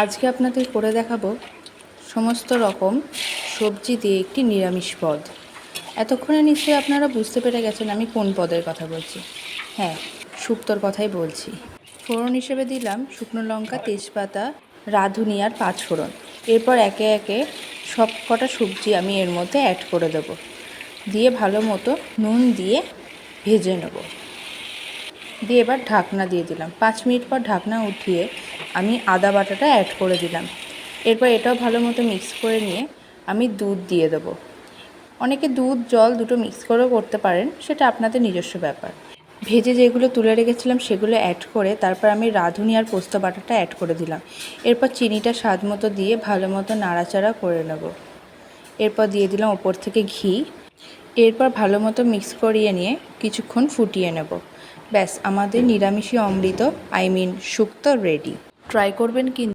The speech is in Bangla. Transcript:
আজকে আপনাদের করে দেখাবো সমস্ত রকম সবজি দিয়ে একটি নিরামিষ পদ। এতক্ষণে নিশ্চয়ই আপনারা বুঝতে পেরে গেছেন আমি কোন পদের কথা বলছি। হ্যাঁ, শুক্তোর কথাই বলছি। ফোড়ন হিসেবে দিলাম শুকনো লঙ্কা, তেজপাতা, রাঁধুনি আর পাঁচফোড়ন। এরপর একে একে সব কটা সবজি আমি এর মধ্যে অ্যাড করে দেবো, দিয়ে ভালো মতো নুন দিয়ে ভেজে নেব। দিয়ে এবার ঢাকনা দিয়ে দিলাম। 5 মিনিট পর ঢাকনা উঠিয়ে আমি আদা বাটাটা অ্যাড করে দিলাম। এরপর এটাও ভালো মতো মিক্স করে নিয়ে আমি দুধ দিয়ে দেবো। অনেকে দুধ জল দুটো মিক্স করেও করতে পারেন, সেটা আপনাদের নিজস্ব ব্যাপার। ভেজে যেগুলো তুলে রেখেছিলাম সেগুলো অ্যাড করে তারপর আমি রাঁধুনি আর পোস্ত বাটাটা অ্যাড করে দিলাম। এরপর চিনিটা স্বাদ মতো দিয়ে ভালো মতো নাড়াচাড়া করে নেব। এরপর দিয়ে দিলাম ওপর থেকে ঘি। এরপর ভালো মতো মিক্স করিয়ে নিয়ে কিছুক্ষণ ফুটিয়ে নেব। ব্যাস, আমাদের নিরামিষী অমৃত শুক্তো রেডি। ট্রাই করবেন কিন্তু।